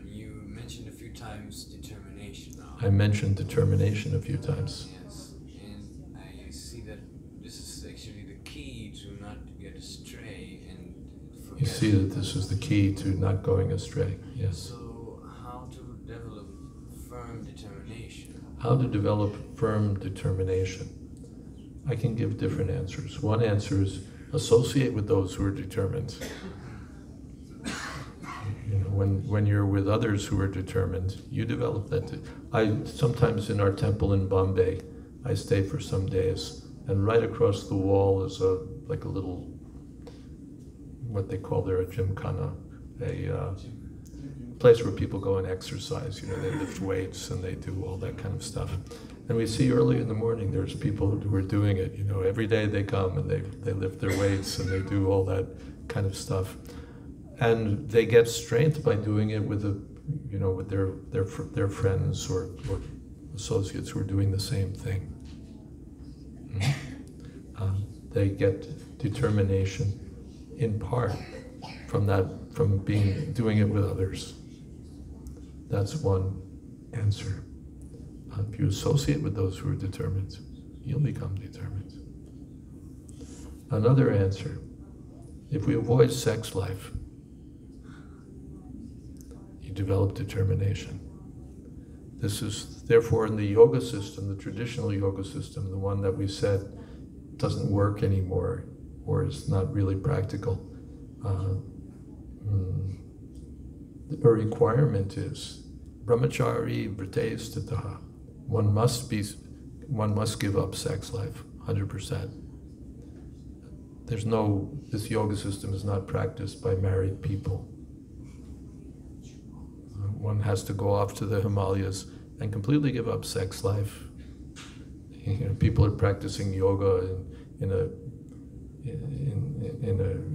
You mentioned a few times determination. I mentioned determination a few times. Yes, and I see that this is actually the key to not get astray and forget. You see that this is the key to not going astray. Yes. So, how to develop firm determination? How to develop firm determination? I can give different answers. One answer is associate with those who are determined. You know, when you're with others who are determined, you develop that. Sometimes in our temple in Bombay, I stay for some days, and right across the wall is like a little, what they call there a gymkhana, a place where people go and exercise. You know, they lift weights and they do all that kind of stuff. And we see early in the morning there's people who are doing it. You know, every day they come and they lift their weights and they do all that kind of stuff. And they get strength by doing it with with their friends or associates who are doing the same thing. They get determination in part from doing it with others. That's one answer. If you associate with those who are determined, you'll become determined. Another answer: if we avoid sex life, develop determination. This is therefore in the yoga system, the traditional yoga system, the one that we said doesn't work anymore or is not really practical. The requirement is brahmachari vrites tataha. One must give up sex life 100%. This yoga system is not practiced by married people. One has to go off to the Himalayas and completely give up sex life. You know, people are practicing yoga in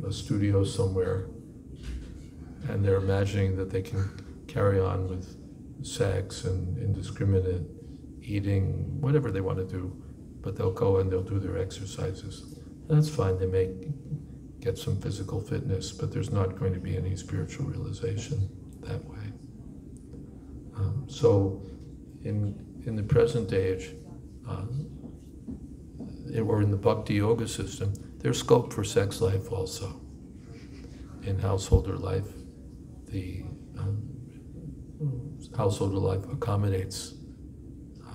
a studio somewhere, and they're imagining that they can carry on with sex and indiscriminate eating, whatever they want to do, but they'll go and they'll do their exercises. That's fine, they may get some physical fitness, but there's not going to be any spiritual realization that way. So, in the present age, or in the Bhakti yoga system, there's scope for sex life also. In householder life, the householder life accommodates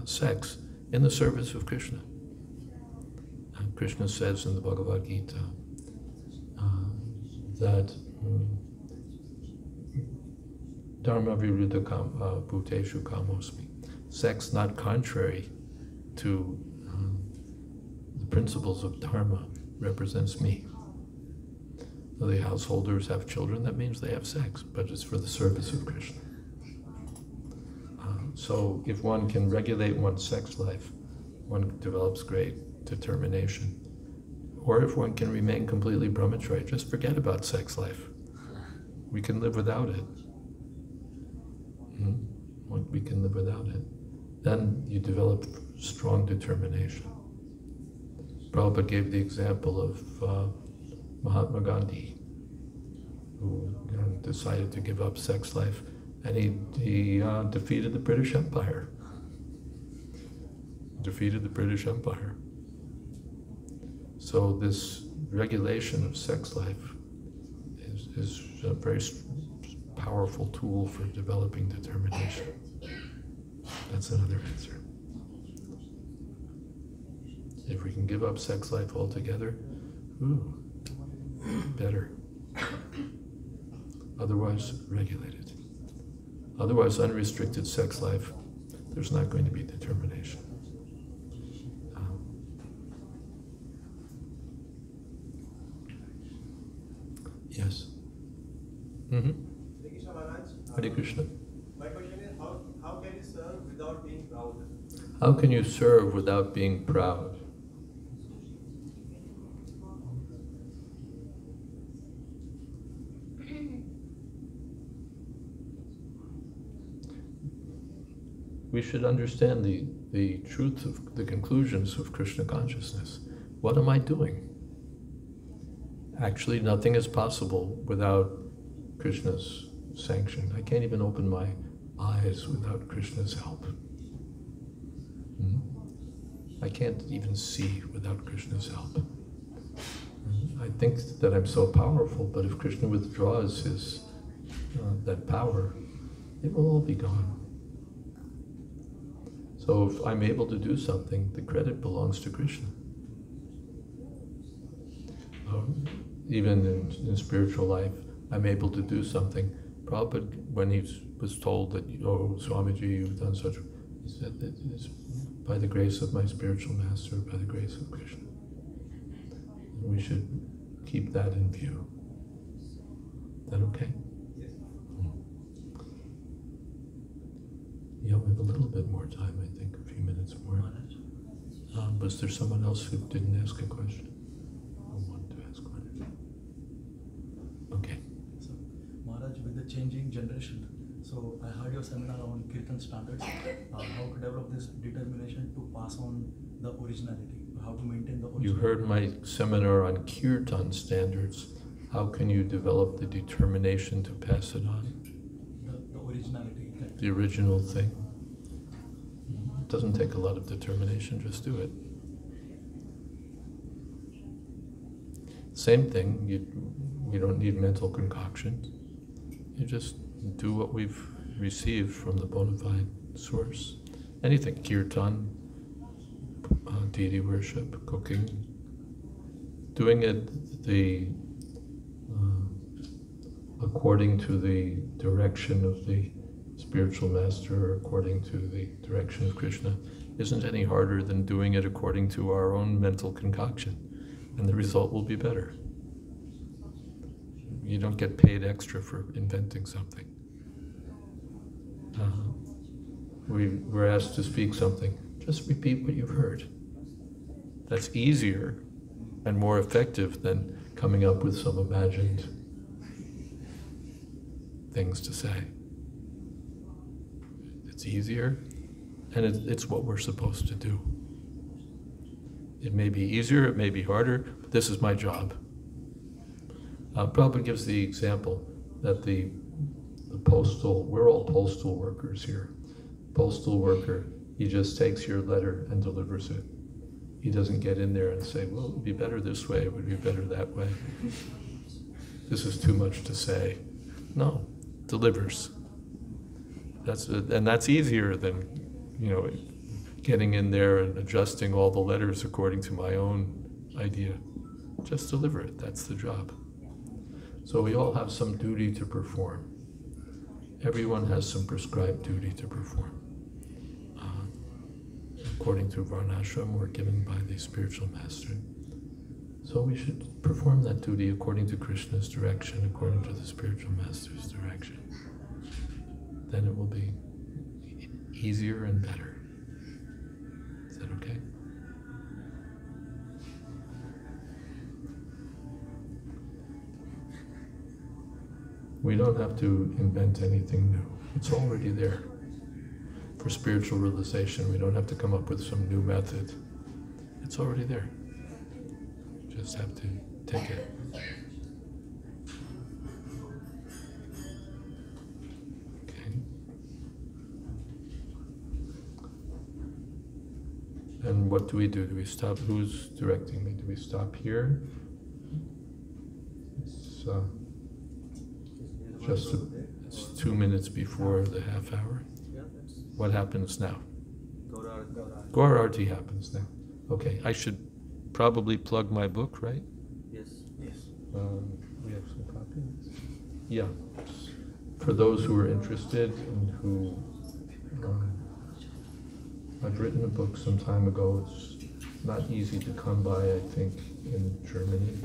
sex in the service of Krishna. Krishna says in the Bhagavad Gita that Dharma viruddha bhuteshu kamosmi. Sex not contrary to the principles of Dharma represents me. the householders have children, that means they have sex, but it's for the service of Krishna. So if one can regulate one's sex life, one develops great determination. Or if one can remain completely brahmacharya, just forget about sex life. We can live without it. We can live without it. Then you develop strong determination. Prabhupada gave the example of Mahatma Gandhi, who decided to give up sex life, and he defeated the British Empire. Defeated the British Empire. So this regulation of sex life is a very powerful tool for developing determination. That's another answer. If we can give up sex life altogether, better. Otherwise, regulate it. Otherwise, unrestricted sex life, there's not going to be determination. Yes. Hare Krishna. My question is, how can you serve without being proud? How can you serve without being proud? We should understand the truth of the conclusions of Krishna consciousness. What am I doing? Actually, nothing is possible without Krishna's sanction. I can't even open my eyes without Krishna's help. I can't even see without Krishna's help. I think that I'm so powerful, but if Krishna withdraws his that power, it will all be gone. So if I'm able to do something, the credit belongs to Krishna. Even in spiritual life, I'm able to do something. Prabhupada, when he was told that, oh, Swamiji, you've done such, he said that it's by the grace of my spiritual master, by the grace of Krishna. We should keep that in view. Is that okay? Yes. Yeah, we have a little bit more time, I think, a few minutes more. Was there someone else who didn't ask a question? Who wanted to ask one? Okay. So, Maharaj, with the changing generation, so I heard your seminar on Kirtan standards, how to develop this determination to pass on the originality, how to maintain the originality. You heard my seminar on Kirtan standards. How can you develop the determination to pass it on? The originality. The original thing. It doesn't take a lot of determination, just do it. Same thing, you don't need mental concoction. You just do what we've received from the bona fide source. Anything, kirtan, deity worship, cooking, doing it according to the direction of the spiritual master, or according to the direction of Krishna, isn't any harder than doing it according to our own mental concoction, and the result will be better. You don't get paid extra for inventing something. We're asked to speak something. Just repeat what you've heard. That's easier and more effective than coming up with some imagined things to say. It's easier, and it's what we're supposed to do. It may be easier, it may be harder, but this is my job. Prabhupada gives the example that the postal, we're all postal workers here. Postal worker, he just takes your letter and delivers it. He doesn't get in there and say, well, it would be better this way, it would be better that way. This is too much to say. No, delivers. That's easier than, getting in there and adjusting all the letters according to my own idea. Just deliver it, that's the job. So we all have some duty to perform. Everyone has some prescribed duty to perform. According to Varnashram, or given by the spiritual master. So we should perform that duty according to Krishna's direction, according to the spiritual master's direction. Then it will be easier and better. Is that okay? We don't have to invent anything new. It's already there. For spiritual realization, we don't have to come up with some new method. It's already there. Just have to take it. Okay. And what do? Do we stop? Who's directing me? Do we stop here? It's 2 minutes before the half hour. What happens now? Gauradesh happens now. Okay, I should probably plug my book, right? Yes. Yes. We have some copies. Yeah. For those who are interested and who I've written a book some time ago. It's not easy to come by, I think, in Germany.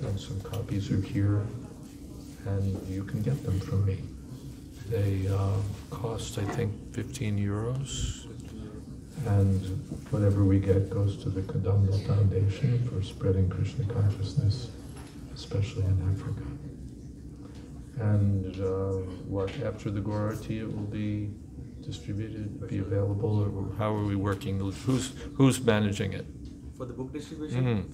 And some copies are here, and you can get them from me. They cost, I think, 15 euros, and whatever we get goes to the Kadamba Foundation for spreading Krishna consciousness, especially in Africa. And after the Gauradesh, it will be distributed, be available, or how are we working? Who's managing it? For the book distribution,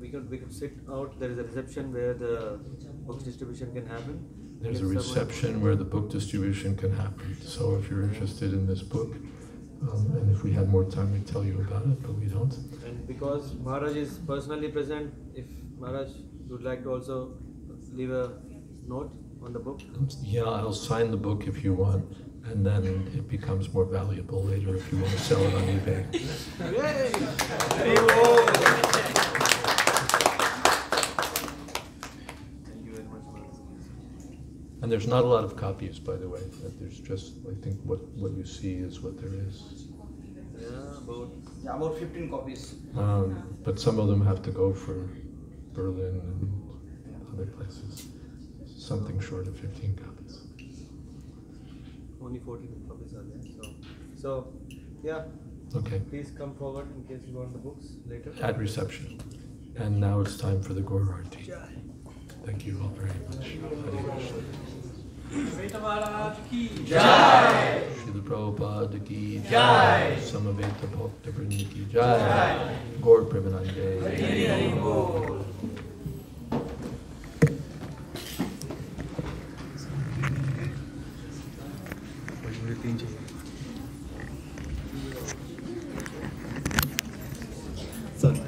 we can sit out. There is a reception where the book distribution can happen. There's a reception where the book distribution can happen. So if you're interested in this book, and if we had more time, we'd tell you about it, but we don't. And because Maharaj is personally present, if Maharaj would like to also leave a note on the book? Yeah, I'll sign the book if you want, and then it becomes more valuable later if you want to sell it on eBay. And there's not a lot of copies, by the way. There's just, I think, what you see is what there is. Yeah, about 15 copies. But some of them have to go for Berlin and other places. Something short of 15 copies. Only 14 copies are there. So yeah. Okay. Please come forward in case you want the books later. At reception. And now it's time for the Gauradesh. Thank you all very much. Hare Krishna. Jayadvaita Maharaj ki Jai. Srila Prabhupada ki Jai. Samaveta Bhakta Vrinda ki Jai. Gaur Premanande. Sorry.